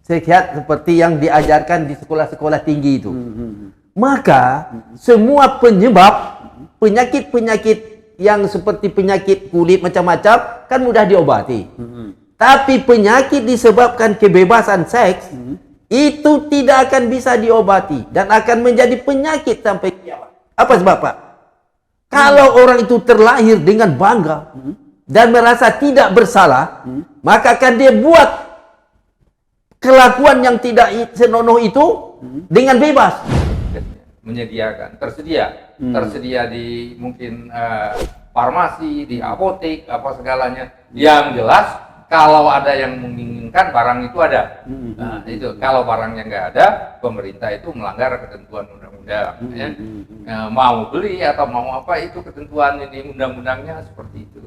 sehat seperti yang diajarkan di sekolah-sekolah tinggi itu. Maka semua penyebab penyakit-penyakit yang seperti penyakit kulit macam-macam kan mudah diobati. Tapi penyakit disebabkan kebebasan seks itu tidak akan bisa diobati dan akan menjadi penyakit sampai kiamat. Apa sebab, Pak? Kalau orang itu terlahir dengan bangga dan merasa tidak bersalah, maka akan dia buat kelakuan yang tidak senonoh itu dengan bebas. Menyediakan, tersedia di mungkin farmasi, di apotek, apa segalanya. Yang jelas kalau ada yang menginginkan barang itu ada. Nah, itu kalau barangnya nggak ada, pemerintah itu melanggar ketentuan undang-undang. Mau beli atau mau apa itu ketentuan ini undang-undangnya seperti itu.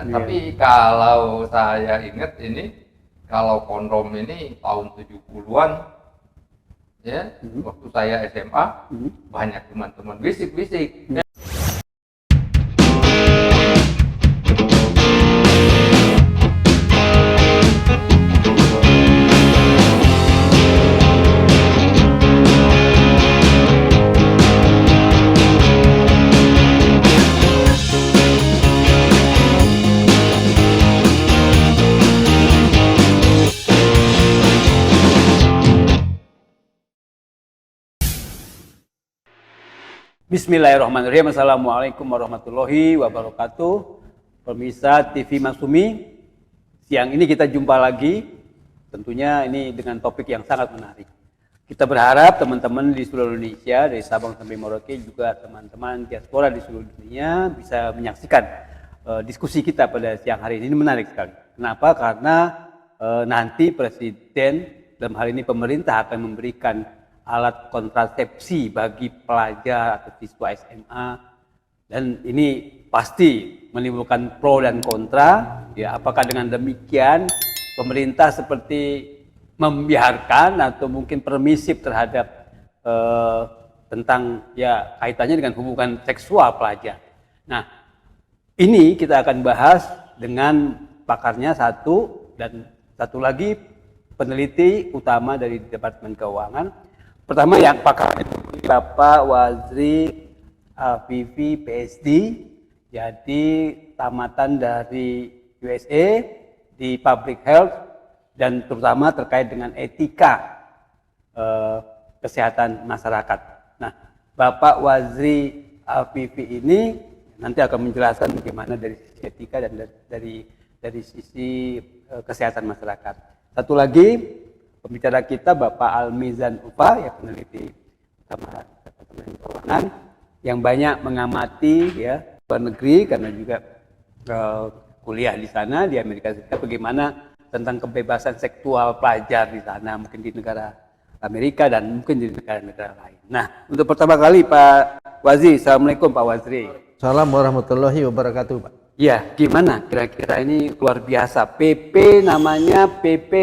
Tapi kalau saya ingat ini, kalau kondom ini tahun 70-an, ya, waktu saya SMA, banyak teman-teman bisik-bisik. Bismillahirrahmanirrahim. Assalamualaikum warahmatullahi wabarakatuh. Pemirsa TV Maksumi, siang ini kita jumpa lagi. Tentunya ini dengan topik yang sangat menarik. Kita berharap teman-teman di seluruh Indonesia, dari Sabang sampai Merauke, juga teman-teman diaspora di seluruh dunia bisa menyaksikan diskusi kita pada siang hari ini. Ini menarik sekali. Kenapa? Karena nanti Presiden, dalam hal ini pemerintah, akan memberikan alat kontrasepsi bagi pelajar atau siswa SMA, dan ini pasti menimbulkan pro dan kontra. Ya, apakah dengan demikian pemerintah seperti membiarkan atau mungkin permisif terhadap tentang ya kaitannya dengan hubungan seksual pelajar. Nah, ini kita akan bahas dengan pakarnya satu, dan satu lagi peneliti utama dari Departemen Keuangan. Pertama yang pakar itu Bapak Wazri Afifi PSD, jadi tamatan dari USA di Public Health dan terutama terkait dengan etika kesehatan masyarakat. Nah, Bapak Wazri Afifi ini nanti akan menjelaskan bagaimana dari sisi etika dan dari sisi kesehatan masyarakat. Satu lagi pembicara kita Bapak Almizan Upa, ya, peneliti utama Departemen Keuangan yang banyak mengamati ya luar negeri karena juga kuliah di sana di Amerika Serikat, bagaimana tentang kebebasan seksual pelajar di sana, mungkin di negara Amerika dan mungkin di negara-negara lain. Nah, untuk pertama kali Pak Wazri, Assalamualaikum Pak Wazri. Assalamualaikum warahmatullahi wabarakatuh, Pak. Ya, gimana kira-kira ini luar biasa. PP namanya PP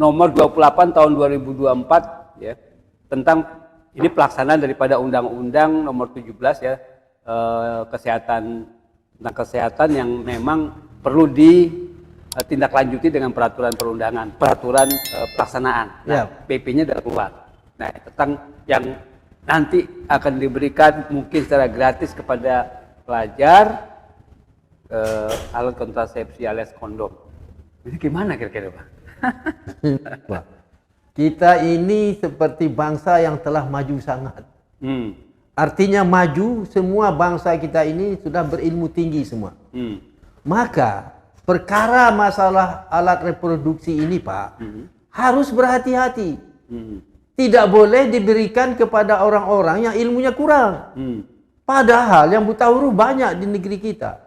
nomor 28 tahun 2024 ya, tentang ini pelaksanaan daripada Undang-Undang nomor 17 ya, kesehatan, tentang kesehatan yang memang perlu ditindaklanjuti dengan peraturan perundangan, peraturan pelaksanaan. Nah, ya. PP-nya sudah keluar. Nah, tentang yang nanti akan diberikan mungkin secara gratis kepada pelajar alat kontrasepsi alias kondom. Ini gimana kira-kira, Pak? Kita ini seperti bangsa yang telah maju sangat. Artinya maju, semua bangsa kita ini sudah berilmu tinggi semua. Maka perkara masalah alat reproduksi ini, Pak, harus berhati-hati. Tidak boleh diberikan kepada orang-orang yang ilmunya kurang. Padahal yang buta huruf banyak di negeri kita.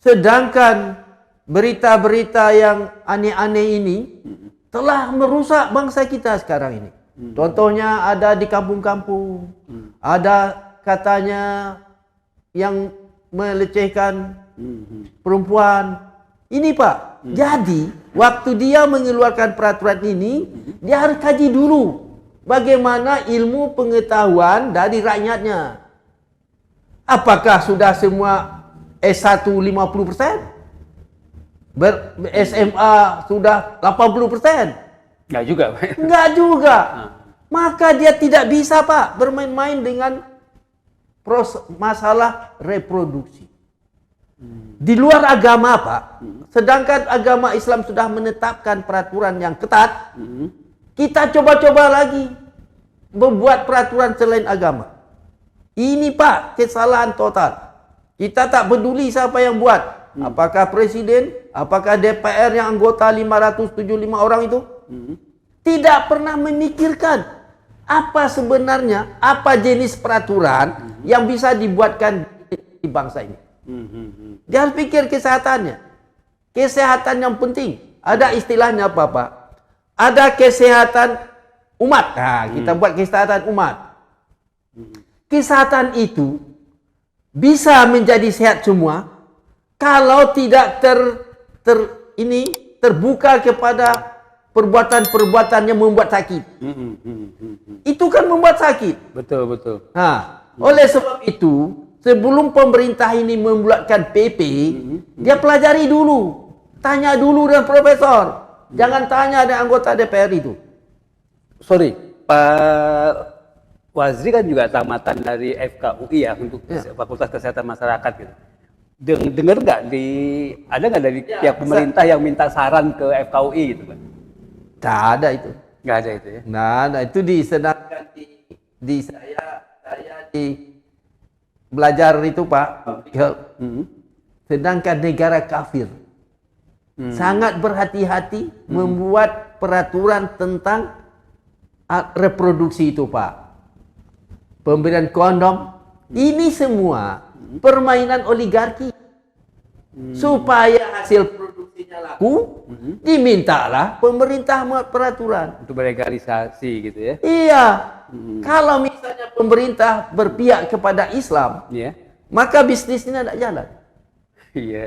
Sedangkan berita-berita yang aneh-aneh ini telah merusak bangsa kita sekarang ini. Contohnya ada di kampung-kampung, ada katanya yang melecehkan perempuan. Ini, Pak, jadi waktu dia mengeluarkan peraturan ini, dia harus kaji dulu bagaimana ilmu pengetahuan dari rakyatnya. Apakah sudah semua S1 50%? SMA sudah 80%. Nggak juga. Enggak juga. Maka dia tidak bisa Pak bermain-main dengan masalah reproduksi. Di luar agama Pak, sedangkan agama Islam sudah menetapkan peraturan yang ketat, kita coba-coba lagi membuat peraturan selain agama. Ini Pak kesalahan total. Kita tak peduli siapa yang buat. Apakah presiden, apakah DPR yang anggota 575 orang itu? Tidak pernah memikirkan apa sebenarnya, apa jenis peraturan yang bisa dibuatkan di bangsa ini. Dia harus pikir kesehatannya. Kesehatan yang penting. Ada istilahnya apa Pak? Ada kesehatan umat. Nah, kita buat kesehatan umat. Kesehatan itu bisa menjadi sehat semua kalau tidak terbuka kepada perbuatan-perbuatan yang membuat sakit. Itu kan membuat sakit. Betul. Nah, oleh sebab itu, sebelum pemerintah ini membuatkan PP, dia pelajari dulu. Tanya dulu dengan profesor. Jangan tanya dengan anggota DPR itu. Sorry, Pak Wazri kan juga tamatan dari FKUI ya, untuk Fakultas Kesehatan Masyarakat gitu. Dengar nggak ada nggak dari pihak pemerintah yang minta saran ke FKUI gitu Pak? Tak ada itu. Nggak ada itu ya? Nah, itu disedangkan di saya di belajar itu Pak. Sedangkan negara kafir sangat berhati-hati membuat peraturan tentang reproduksi itu Pak. Pemberian kondom, ini semua permainan oligarki. Supaya hasil produksinya laku, dimintalah pemerintah membuat peraturan. Untuk berlegalisasi gitu ya? Iya. Kalau misalnya pemerintah berpihak kepada Islam, maka bisnisnya tidak jalan. Iya.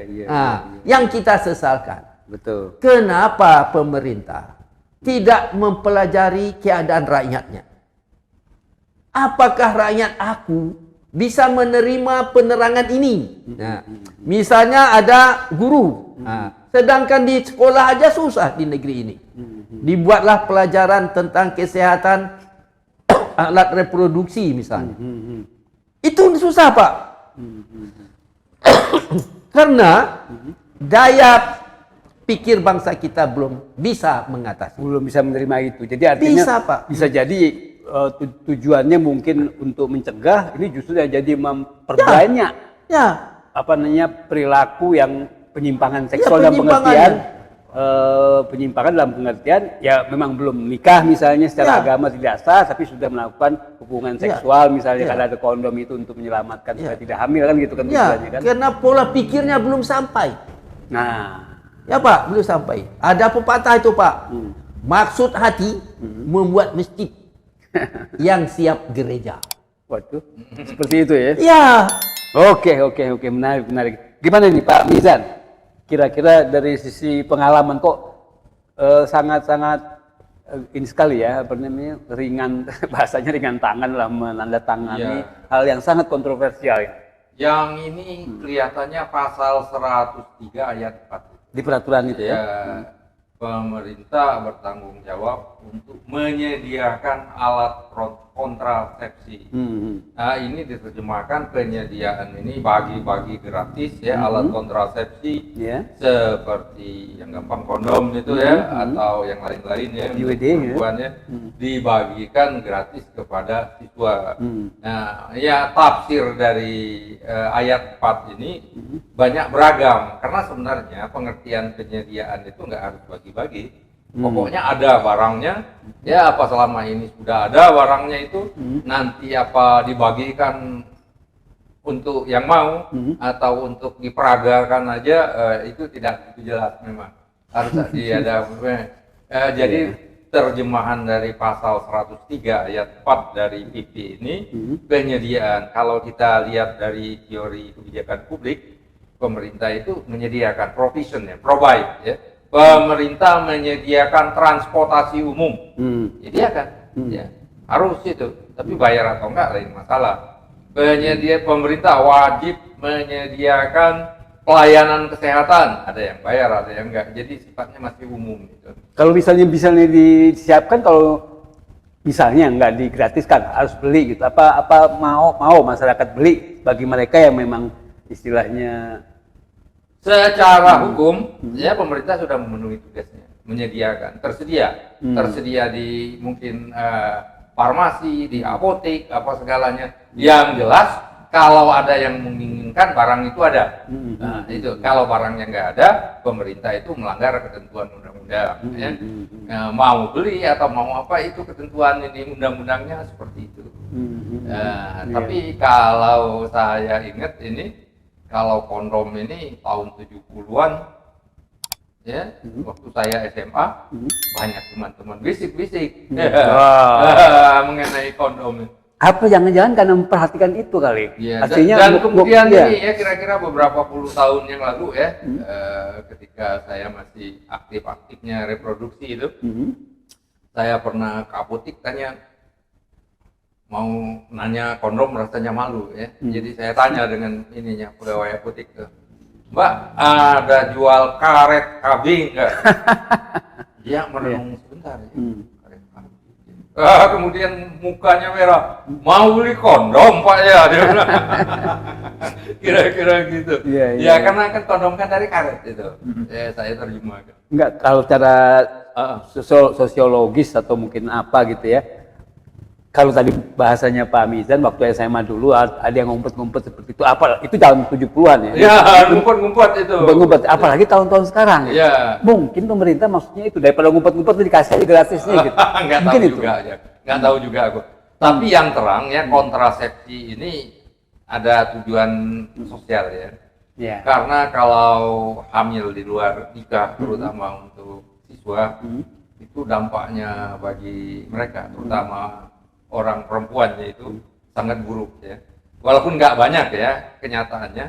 Yang kita sesalkan. Betul. Kenapa pemerintah tidak mempelajari keadaan rakyatnya? Apakah rakyat aku bisa menerima penerangan ini? Nah, misalnya ada guru, sedangkan di sekolah aja susah di negeri ini. Dibuatlah pelajaran tentang kesehatan alat reproduksi misalnya. Itu susah Pak. Karena daya pikir bangsa kita belum bisa mengatasi. Belum bisa menerima itu. Jadi artinya bisa, Pak. Bisa jadi tujuannya mungkin untuk mencegah, ini justru yang jadi memperbanyak perilaku yang penyimpangan seksual dan pengertian penyimpangan dalam pengertian ya memang belum nikah misalnya secara agama tidak sah, tapi sudah melakukan hubungan seksual misalnya karena ada kondom itu untuk menyelamatkan supaya tidak hamil kan gitu kan tujuannya kan. Karena pola pikirnya belum sampai. Nah, ya Pak, belum sampai. Ada pepatah itu Pak. Maksud hati membuat masjid yang siap gereja. Waduh, seperti itu ya? Iya. Oke, menarik. Gimana nih Pak Mizan? Kira-kira dari sisi pengalaman kok sangat-sangat ini sekali ya, apa namanya, ringan, bahasanya ringan tangan lah menandatangani hal yang sangat kontroversial ya. Yang ini kelihatannya pasal 103 ayat 4. Di peraturan itu ya? Pemerintah bertanggung jawab untuk menyediakan alat kontrasepsi. Nah, ini diterjemahkan penyediaan ini bagi-bagi gratis ya alat kontrasepsi seperti yang gampang kondom itu atau yang lain-lain ya IUD ya dibagikan gratis kepada siswa. Nah, ya tafsir dari ayat 4 ini banyak beragam karena sebenarnya pengertian penyediaan itu nggak harus bagi-bagi. Pokoknya ada barangnya, ya apa selama ini sudah ada barangnya itu, nanti apa dibagikan untuk yang mau atau untuk diperagakan aja, itu tidak itu jelas memang harus ada. Jadi terjemahan dari pasal 103 ayat 4 dari PP ini penyediaan. Kalau kita lihat dari teori kebijakan publik, pemerintah itu menyediakan provision ya, provide ya. Pemerintah menyediakan transportasi umum, menyediakan, ya harus itu. Tapi bayar atau enggak lain masalah. Pemerintah wajib menyediakan pelayanan kesehatan, ada yang bayar, ada yang enggak. Jadi sifatnya masih umum gitu. Kalau misalnya disiapkan, kalau misalnya nggak digratiskan, harus beli gitu. Apa mau masyarakat beli bagi mereka yang memang istilahnya Secara hukum, ya pemerintah sudah memenuhi tugasnya, menyediakan, tersedia di mungkin farmasi, di apotek, apa segalanya. Yang jelas, kalau ada yang menginginkan barang itu ada. Nah, itu kalau barangnya nggak ada, pemerintah itu melanggar ketentuan undang-undang. Ya. Mau beli atau mau apa itu ketentuan ini undang-undangnya seperti itu. Tapi kalau saya ingat ini. Kalau kondom ini tahun 70-an, ya, waktu saya SMA, banyak teman-teman bisik-bisik mengenai kondom. apa jangan-jangan karena memperhatikan itu kali? Ya, Artinya dan kemudian ini ya kira-kira beberapa puluh tahun yang lalu ya, ketika saya masih aktif-aktifnya reproduksi itu, saya pernah ke apotek tanya, mau nanya kondom rasanya malu ya. Jadi saya tanya dengan ininya pegawai apotek tuh, Mbak, ada jual karet KB enggak? Dia merenung sebentar ya. Karet KB. Kemudian mukanya merah, mau beli kondom Pak ya? Dia bilang. Kira-kira gitu. Ya karena kan kondom kan dari karet itu. Ya saya terjemahkan. Enggak, kalau cara sosiologis atau mungkin apa gitu ya. Kalau tadi bahasanya Pak Mizan waktu SMA dulu ada yang ngumpet-ngumpet seperti itu, apa itu tahun 70-an ya? Ya, ngumpet-ngumpet itu. Ngumpet, apalagi tahun-tahun sekarang ya. Ya. Mungkin pemerintah maksudnya itu daripada ngumpet-ngumpet dikasih gratisnya gitu. Nggak tahu juga ya. Nggak tahu juga aku. Tapi yang terang ya kontrasepsi ini ada tujuan sosial ya. Ya. Karena kalau hamil di luar nikah terutama untuk siswa itu dampaknya bagi mereka terutama orang perempuannya itu sangat buruk ya. Walaupun nggak banyak ya kenyataannya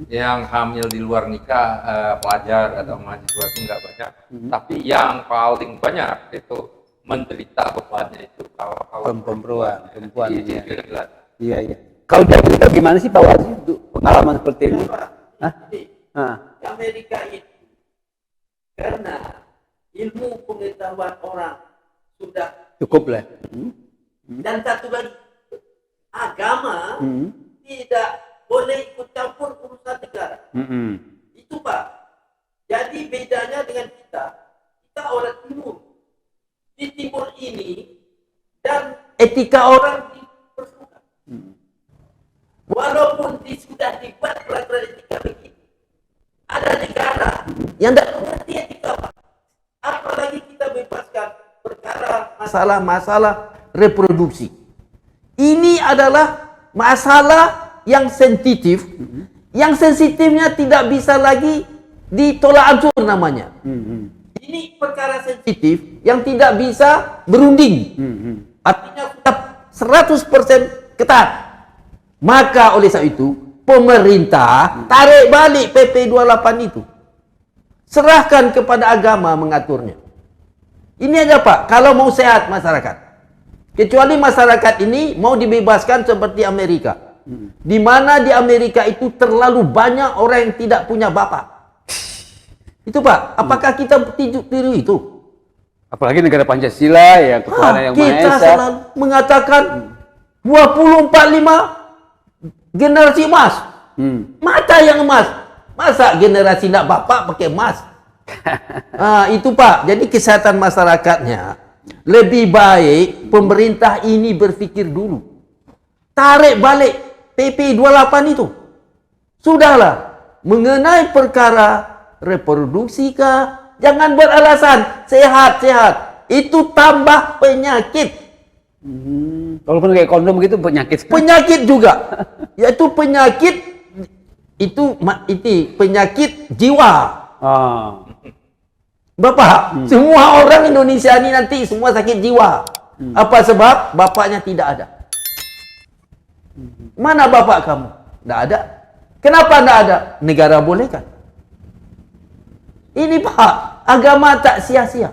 yang hamil di luar nikah pelajar atau mahasiswa itu nggak banyak. Tapi yang paling banyak itu menderita bebannya itu kawan-kawan perempuan. Iya. Iya. Kalau dari kita gimana sih Pak Wazi pengalaman seperti ini? Hah? Amerika itu karena ilmu pengetahuan orang sudah Cukup lah. dan satu lagi agama tidak boleh ikut campur urusan negara. Itu Pak. Jadi bedanya dengan kita orang timur. Di timur ini dan etika orang diperlukan. Walaupun sudah dibuat peraturan etika begitu, ada negara yang tidak mengerti etika Pak. Apalagi kita bebaskan perkara masalah-masalah reproduksi. Ini adalah masalah yang sensitif, yang sensitifnya tidak bisa lagi ditolak ansur namanya. Ini perkara sensitif yang tidak bisa berunding. Artinya tetap 100% ketat. Maka oleh sebab itu, pemerintah tarik balik PP 28 itu. Serahkan kepada agama mengaturnya. Ini aja Pak, kalau mau sehat masyarakat. Kecuali masyarakat ini mau dibebaskan seperti Amerika. Di mana di Amerika itu terlalu banyak orang yang tidak punya bapak. Itu Pak, apakah kita tiru itu? Apalagi negara Pancasila yang ketuhanan yang Maha Kita Esa. selalu mengatakan 2045 generasi emas. Mata yang emas. Masa generasi tidak bapak pakai emas? Itu Pak, jadi kesehatan masyarakatnya lebih baik pemerintah ini berpikir dulu. Tarik balik PP 28 itu. Sudahlah, mengenai perkara reproduksi kah, jangan buat alasan sehat-sehat. Itu tambah penyakit. Walaupun kayak kondom gitu penyakit. Penyakit juga. Yaitu penyakit itu penyakit jiwa. Bapak, semua orang Indonesia ini nanti semua sakit jiwa. Apa sebab? Bapaknya tidak ada. Mana bapak kamu? Tidak ada. Kenapa tidak ada? Negara bolehkan. Ini Pak, agama tak sia-sia.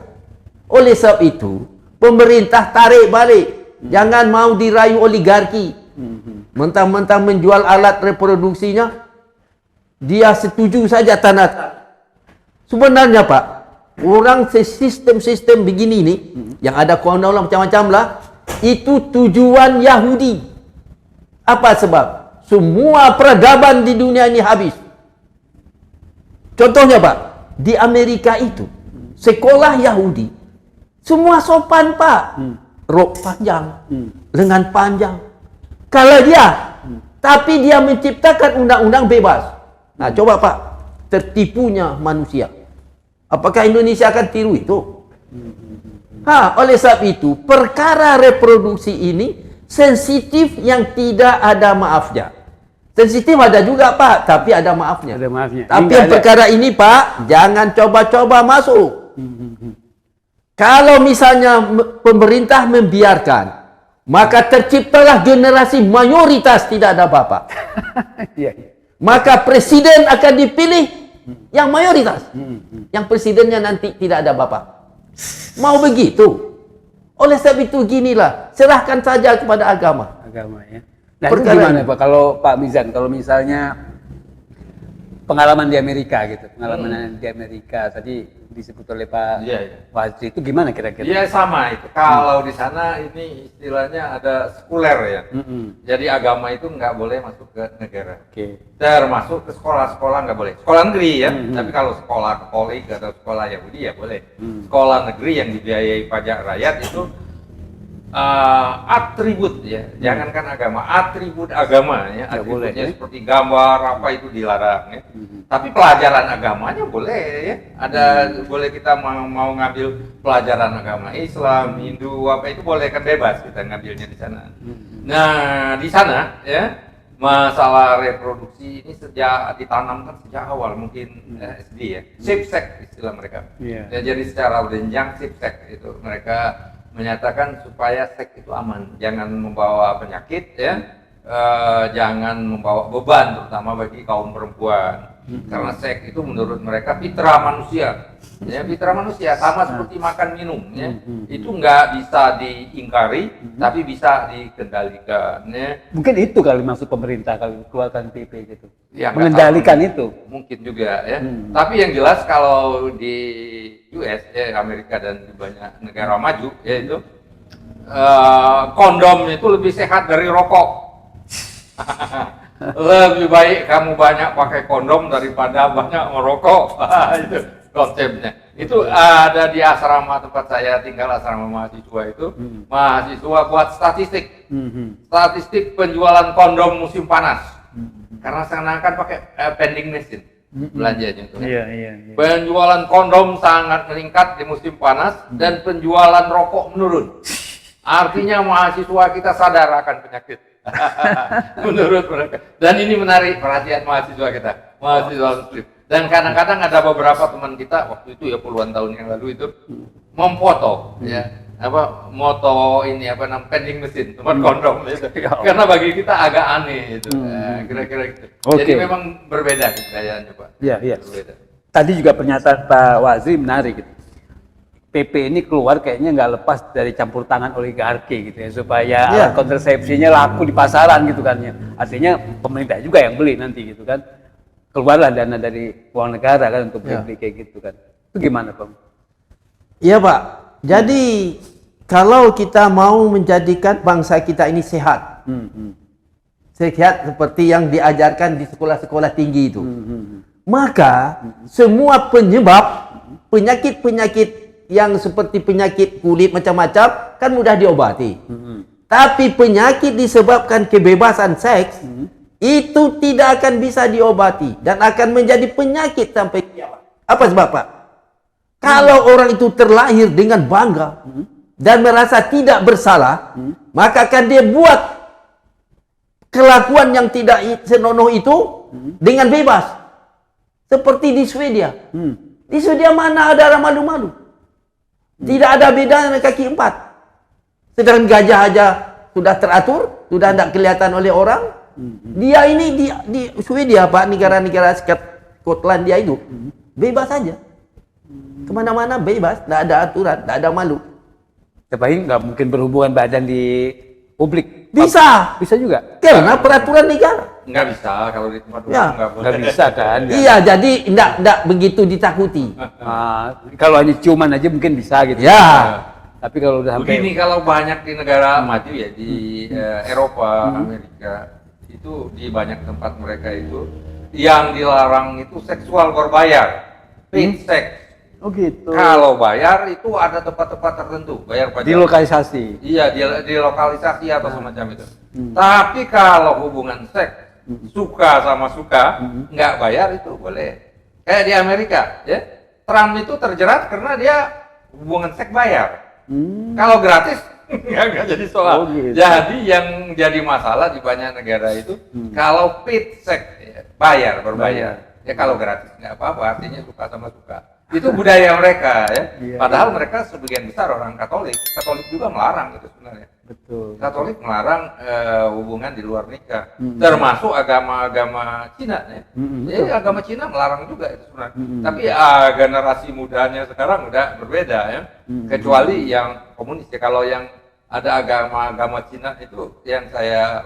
Oleh sebab itu, pemerintah tarik balik. Jangan mau dirayu oligarki. Mentang-mentang menjual alat reproduksinya, dia setuju saja tanda tangan. Sebenarnya Pak, orang sistem-sistem begini nih, yang ada undang-undang macam-macam lah, itu tujuan Yahudi. Apa sebab? Semua peradaban di dunia ini habis. Contohnya Pak, di Amerika itu, sekolah Yahudi, semua sopan Pak. Rok panjang, lengan panjang. Kalau dia, tapi dia menciptakan undang-undang bebas. Nah coba Pak, tertipunya manusia. Apakah Indonesia akan tiru itu? Oleh sebab itu, perkara reproduksi ini sensitif yang tidak ada maafnya. Sensitif ada juga Pak, tapi ada maafnya. Ada maafnya. Tapi yang perkara ini Pak, jangan coba-coba masuk. Kalau misalnya pemerintah membiarkan, maka terciptalah generasi mayoritas tidak ada bapak. Maka presiden akan dipilih yang mayoritas. Yang presidennya nanti tidak ada bapak. Mau begitu? Oleh sebab itu ginilah, serahkan saja kepada agama. Agama ya. Nah itu gimana Pak, kalau Pak Mizan, kalau misalnya pengalaman di Amerika gitu, pengalaman di Amerika tadi disebut oleh Pak Wazri itu gimana kira-kira? Iya sama itu. Kalau di sana ini istilahnya ada sekuler ya. Jadi agama itu nggak boleh masuk ke negara. Termasuk ke sekolah-sekolah nggak boleh. Sekolah negeri ya. Tapi kalau sekolah Katolik atau sekolah Yahudi ya boleh. Sekolah negeri yang dibiayai pajak rakyat itu atribut ya, jangankan agama, atribut agama ya, atributnya boleh, ya? Seperti gambar apa itu dilarang ya. Tapi pelajaran agamanya boleh ya, ada boleh kita mau ngambil pelajaran agama Islam, Hindu apa itu boleh kan bebas kita ngambilnya di sana. Nah di sana ya masalah reproduksi ini sejak ditanamkan sejak awal mungkin SD ya, safe sex istilah mereka. Ya, jadi secara berjenjang safe sex itu mereka menyatakan supaya seks itu aman, jangan membawa penyakit ya, jangan membawa beban terutama bagi kaum perempuan. Karena seks itu menurut mereka fitrah manusia, ya fitrah manusia sama seperti makan minum ya, itu nggak bisa diingkari, tapi bisa dikendalikan. Ya. Mungkin itu kali maksud pemerintah kalau keluarkan PP gitu, ya, mengendalikan itu. Mungkin juga ya. Tapi yang jelas kalau di US ya Amerika dan di banyak negara maju yaitu kondom itu lebih sehat dari rokok. Lebih baik kamu banyak pakai kondom daripada banyak merokok. Itu konsepnya. Itu ada di asrama tempat saya tinggal, asrama mahasiswa itu. Mahasiswa buat statistik. Statistik penjualan kondom musim panas. Karena sekarang kan pakai vending machine. Belanjanya itu. Penjualan kondom sangat meningkat di musim panas dan penjualan rokok menurun. Artinya mahasiswa kita sadar akan penyakit. Menurut mereka. Dan ini menarik perhatian mahasiswa kita, mahasiswa muslim. Dan kadang-kadang ada beberapa teman kita waktu itu ya puluhan tahun yang lalu itu memfoto ya apa moto ini apa namanya vending mesin tempat kondom itu. Karena bagi kita agak aneh itu. Kira-kira gitu. Jadi memang berbeda keadaannya Pak. Iya. Berbeda. Tadi juga pernyataan Pak Wazri menarik gitu. PP ini keluar kayaknya nggak lepas dari campur tangan oligarki gitu ya, supaya alat kontrasepsinya laku di pasaran gitu kan ya. Artinya pemerintah juga yang beli nanti gitu kan. Keluarlah dana dari uang negara kan untuk beli kayak gitu kan. Itu gimana Pak? Iya Pak. Jadi kalau kita mau menjadikan bangsa kita ini sehat, sehat seperti yang diajarkan di sekolah-sekolah tinggi itu, maka semua penyebab penyakit-penyakit yang seperti penyakit kulit macam-macam kan mudah diobati. Tapi penyakit disebabkan kebebasan seks itu tidak akan bisa diobati dan akan menjadi penyakit sampai kiamat. Apa sebab Pak? Kalau orang itu terlahir dengan bangga dan merasa tidak bersalah, maka akan dia buat kelakuan yang tidak senonoh itu dengan bebas. Seperti di Swedia. Di Swedia mana ada orang malu-malu? Tidak ada beda dengan kaki 4. Sedangkan gajah aja sudah teratur, sudah tidak kelihatan oleh orang. Dia ini di Swedia Pak, negara-negara Skotlandia itu bebas saja. Kemana-mana bebas, tidak ada aturan, tidak ada malu. Tapi nggak mungkin berhubungan badan di publik. Bisa. Bisa juga. Karena peraturan negara. nggak bisa kalau di tempat umum Ya. nggak boleh. Nggak bisa kan? Iya, jadi enggak begitu ditakuti. Kalau hanya ciuman aja mungkin bisa gitu. Ya. Tapi kalau udah sampai Begini, kalau banyak di negara maju ya, di Eropa, Amerika, itu di banyak tempat mereka itu yang dilarang itu seksual berbayar, paid sex. oh gitu. Kalau bayar itu ada tempat-tempat tertentu, bayar pajak. Di lokalisasi. Iya, di lokalisasi atau semacam itu. Tapi kalau hubungan seks, suka sama suka, nggak bayar itu boleh. Kayak di Amerika, ya. Trump itu terjerat karena dia hubungan seks bayar. Kalau gratis, nggak jadi soal. Oh, gitu. Jadi yang jadi masalah di banyak negara itu, kalau paid seks, ya, berbayar. Ya kalau gratis nggak apa-apa, artinya suka sama suka. Itu budaya mereka ya. Iya, Padahal mereka sebagian besar orang Katolik. Katolik juga melarang itu sebenarnya. Betul. Katolik melarang hubungan di luar nikah, termasuk agama-agama Cina ya. Jadi agama Cina melarang juga itu sebenarnya. Tapi generasi mudanya sekarang udah berbeda ya. Kecuali yang komunis ya. Kalau yang ada agama-agama Cina itu yang saya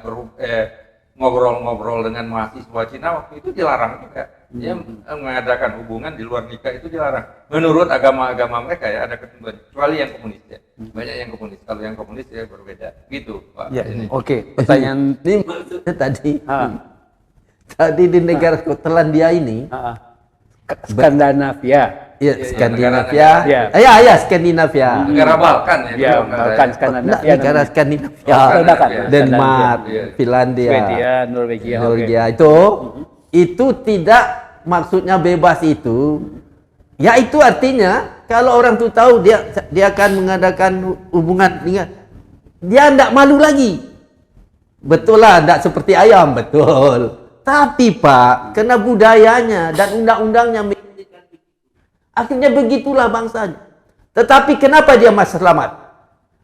ngobrol-ngobrol dengan mahasiswa Cina waktu itu dilarang juga. Ya, mengadakan hubungan di luar nikah itu dilarang. Menurut agama-agama mereka ya ada ketentuan. Kecuali yang komunis ya. Banyak yang komunis. Kalau yang komunis ya berbeda. Gitu Pak. Ya, Ini. oke. Pertanyaan Ini maksudnya Ah. tadi di negara Skotlandia ini, Skandinavia. ya Skandinavia, negara-negara. ya Skandinavia, Negara Balkan ya. Ya, itu Balkan, ya. Skandinavia. negara Skandinavia, Balkan, Denmark, Iya. Finlandia, Swedia, Norwegia. Norwegia itu tidak maksudnya bebas itu, ya itu artinya kalau orang tuh tahu dia akan mengadakan hubungan dengan dia tidak malu lagi, betul lah, tidak seperti ayam, betul. Tapi Pak, karena budayanya dan undang-undangnya akhirnya begitulah bangsanya. Tetapi kenapa dia masih selamat?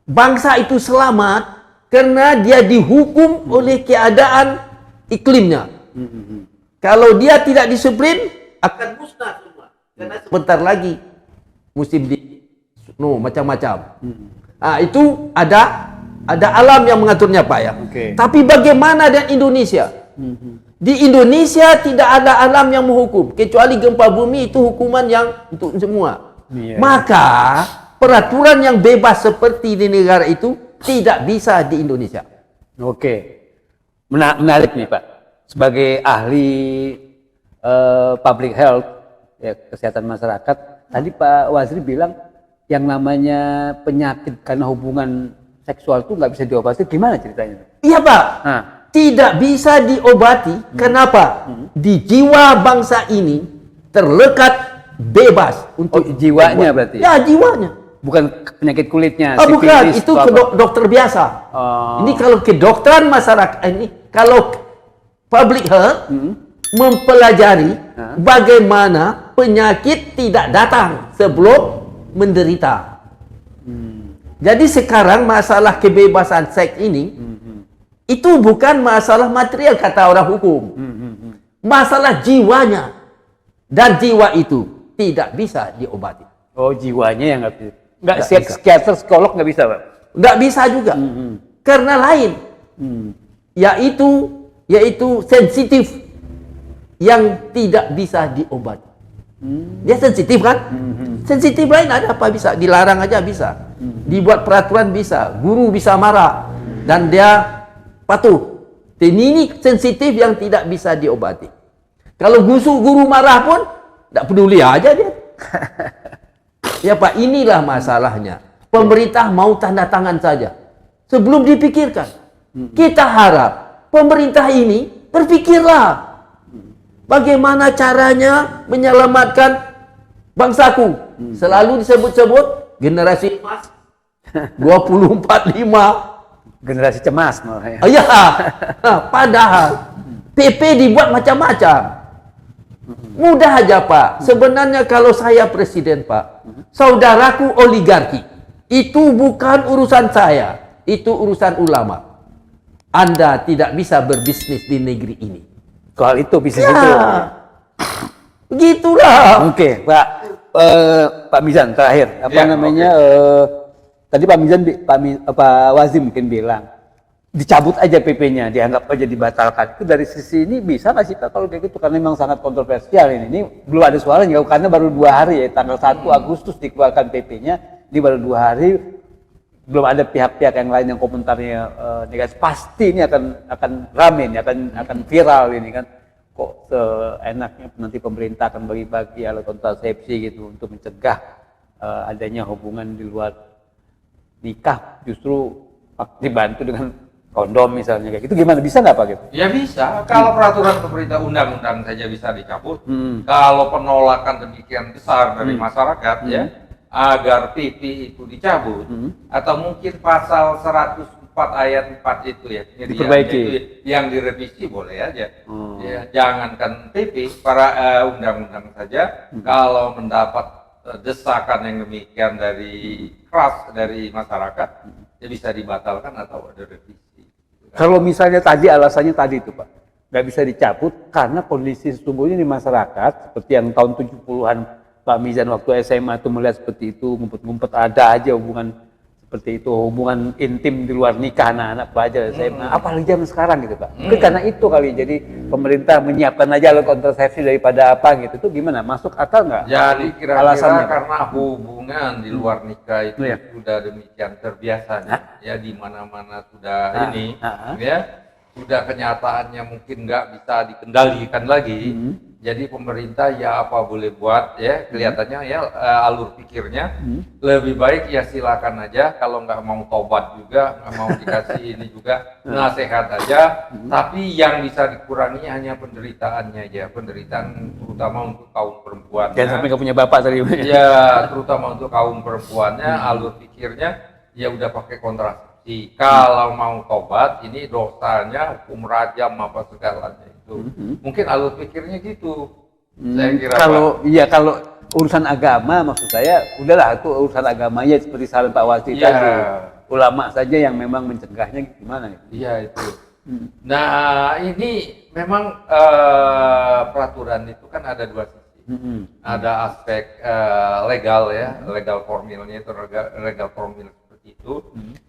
Bangsa itu selamat karena dia dihukum oleh keadaan iklimnya. Kalau dia tidak disiplin, akan musnah semua. Karena sebentar lagi musim macam-macam. Nah, itu ada alam yang mengaturnya Pak ya. Oke. Tapi bagaimana dengan Indonesia? Di Indonesia tidak ada alam yang menghukum, kecuali gempa bumi itu hukuman yang untuk semua. Iya. Maka peraturan yang bebas seperti di negara itu tidak bisa di Indonesia. Oke. Menarik nih Pak. Sebagai ahli public health, ya, kesehatan masyarakat, tadi Pak Wazri bilang yang namanya penyakit karena hubungan seksual itu nggak bisa diobati. Gimana ceritanya? Iya Pak. Nah. Tidak bisa diobati. Kenapa? Di jiwa bangsa ini terlekat bebas untuk jiwanya berarti? Ya, jiwanya. Bukan penyakit kulitnya, Oh, bukan, sifilis, itu atau ke apa? dokter biasa. Oh. Ini kalau kedokteran masyarakat ini, kalau public health mempelajari bagaimana penyakit tidak datang sebelum menderita. Jadi sekarang masalah kebebasan seks ini itu bukan masalah material kata orang hukum. Masalah jiwanya. Dan jiwa itu tidak bisa diobati. Oh, jiwanya yang nggak bisa. Nggak, Nggak bisa. psikiater, psikolog nggak bisa Pak? Nggak bisa juga. Karena lain. Yaitu sensitif yang tidak bisa diobati. Dia sensitif kan? Sensitif lain ada apa bisa? Dilarang aja bisa. Dibuat peraturan bisa. Guru bisa marah. Dan dia patuh. Ini sensitif yang tidak bisa diobati. Kalau guru marah pun tidak peduli aja dia. Ya Pak, inilah masalahnya. Pemerintah mau tanda tangan saja sebelum dipikirkan. Kita harap pemerintah ini berpikirlah bagaimana caranya menyelamatkan bangsaku. Selalu disebut-sebut generasi emas 2045. Generasi cemas malah ya. Oh, ya, nah, padahal PP dibuat macam-macam. Mudah aja Pak. Sebenarnya kalau saya presiden Pak, saudaraku oligarki, itu bukan urusan saya, itu urusan ulama. Anda tidak bisa berbisnis di negeri ini. Soal itu bisnis Ya, itu. begitulah. Oke, Pak. Pak Mizan terakhir apa Ya, namanya? Tadi Pak Mizan, Pak Wazim mungkin bilang dicabut aja PP-nya, dianggap aja dibatalkan. Itu dari sisi ini bisa nggak sih Pak kalau kayak gitu? Karena memang sangat kontroversial ini. Ini belum ada suaranya karena baru 2 hari ya, tanggal 1 Agustus dikeluarkan PP-nya, ini baru 2 hari, belum ada pihak-pihak yang lain yang komentarnya negatif. Pasti ini akan rame, ini akan viral ini kan. Kok seenaknya nanti pemerintah akan bagi-bagi alat kontrasepsi gitu untuk mencegah adanya hubungan di luar nikah, justru dibantu dengan kondom misalnya kayak gitu. Gimana, bisa nggak Pak gitu? Ya bisa, kalau peraturan pemerintah undang-undang saja bisa dicabut. Kalau penolakan demikian besar dari masyarakat ya agar PP itu dicabut, atau mungkin pasal 104 ayat 4 itu ya, diperbaiki, itu yang direvisi boleh aja. Ya, jangankan PP, para undang-undang saja kalau mendapat desakan yang demikian dari keras dari masyarakat ya bisa dibatalkan atau ada revisi. Kalau misalnya tadi alasannya tadi itu Pak, nggak bisa dicabut karena kondisi sesungguhnya di masyarakat seperti yang tahun 70-an Pak Mizan waktu SMA itu melihat seperti itu, ngumpet-ngumpet ada aja hubungan seperti itu, hubungan intim di luar nikah anak-anak pelajar SMA, apalagi zaman sekarang gitu Pak. Mungkin karena itu kali, jadi pemerintah menyiapkan aja alat kontrasepsi daripada apa gitu, itu gimana, masuk akal nggak? Jadi kira-kira karena hubungan di luar nikah itu sudah demikian terbiasanya, ya di mana-mana sudah ya sudah kenyataannya mungkin nggak bisa dikendalikan lagi. Jadi pemerintah ya apa boleh buat ya, kelihatannya ya alur pikirnya lebih baik ya silakan aja, kalau nggak mau tobat juga, nggak mau dikasih ini juga nasihat aja, tapi yang bisa dikurangi hanya penderitaannya aja, penderitaan terutama untuk kaum perempuan. Jangan sampai nggak punya bapak tadi. Ya terutama untuk kaum perempuannya, alur pikirnya ya udah pakai kontrasepsi. Kalau mau tobat ini dosanya hukum rajam apa segalanya. Mungkin alur pikirnya gitu. Saya kira kalau urusan agama maksud saya udahlah itu urusan agamanya seperti saran Pak Wasri tadi. Ulama saja yang memang mencegahnya gimana itu. Iya itu. Nah, ini memang peraturan itu kan ada 2 sisi. Ada aspek legal ya, legal formilnya itu legal formil seperti itu.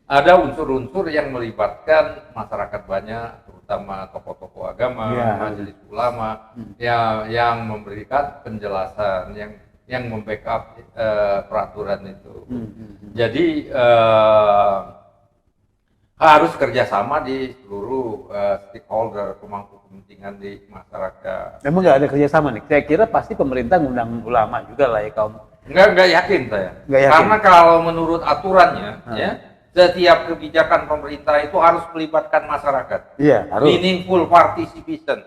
Ada unsur-unsur yang melibatkan masyarakat banyak, terutama tokoh-tokoh agama, majelis ulama, yang memberikan penjelasan, yang membackup peraturan itu. Jadi harus kerjasama di seluruh stakeholder, pemangku kepentingan di masyarakat. Memang nggak ada kerjasama nih? Saya kira pasti pemerintah ngundang ulama juga lah ya kaum. Nggak yakin saya. Karena kalau menurut aturannya ya, setiap kebijakan pemerintah itu harus melibatkan masyarakat. Iya, harus. Meaningful participation.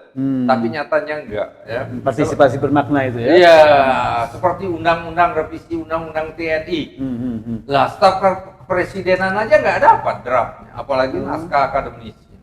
Tapi nyatanya enggak ya. Partisipasi bermakna itu ya. Iya, seperti undang-undang revisi undang-undang TNI. Lah, staf kepresidenan aja nggak dapat draftnya, apalagi naskah akademisnya.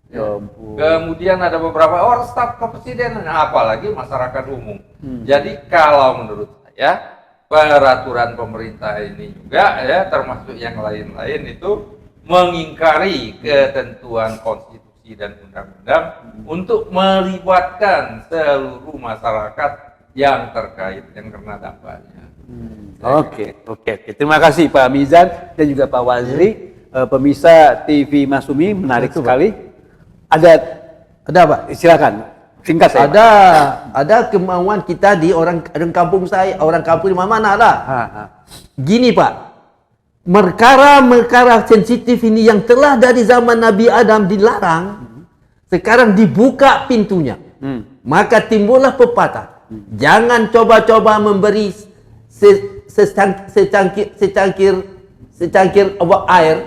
Ya. Kemudian ada beberapa orang staf kepresidenan, apalagi masyarakat umum. Jadi kalau menurut saya peraturan pemerintah ini juga ya, termasuk yang lain-lain itu mengingkari ketentuan konstitusi dan undang-undang untuk melibatkan seluruh masyarakat yang terkait yang kena dampaknya. Oke. Terima kasih Pak Mizan dan juga Pak Wasri. Pemirsa TV Masumi, menarik sekali. Ada Pak? Silakan. Singkat saya. Ada kemauan kita di orang kampung saya, orang kampung di mana lah. Gini Pak, perkara sensitif ini yang telah dari zaman Nabi Adam dilarang, sekarang dibuka pintunya. Maka timbullah pepatah. Jangan coba-coba memberi secangkir air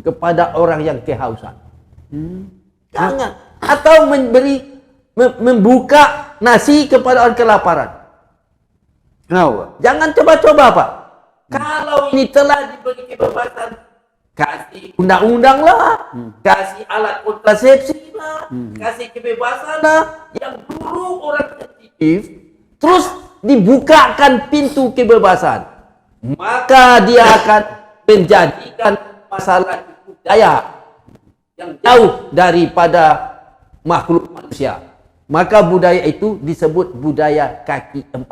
kepada orang yang kehausan. Jangan. Atau membuka nasi kepada orang kelaparan. Jangan coba-coba Pak. Kalau ini telah diberi kebebasan, kasih undang-undang lah, kasih alat kontrasepsi lah, kasih kebebasan lah. Yang dulu orang sensitif, terus dibukakan pintu kebebasan, maka dia akan menjadikan masalah budaya yang jauh daripada makhluk manusia. Maka budaya itu disebut budaya kaki 4.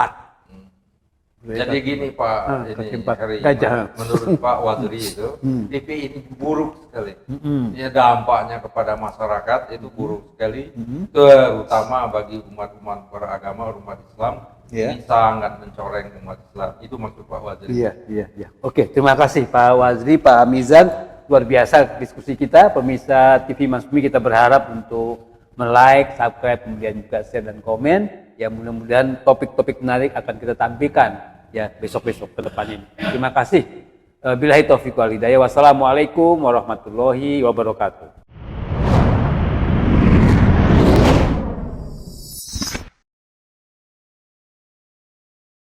Jadi gini Pak, ini keempat. Heri, Gajah. menurut Pak Wadri itu, TV ini buruk sekali. Ya, dampaknya kepada masyarakat itu buruk sekali, terutama bagi umat-umat beragama, umat Islam. Ini sangat mencoreng umat Islam. Itu maksud Pak Wadri. Iya. Oke, terima kasih Pak Wazri, Pak Mizan. Luar biasa diskusi kita. Pemirsa TV Mansumi, kita berharap untuk like, subscribe, kemudian juga share dan komen. Ya, mudah-mudahan topik-topik menarik akan kita tampilkan ya besok-besok ke depan ini. Terima kasih. Billahi taufiq wal hidayah. Wassalamualaikum warahmatullahi wabarakatuh.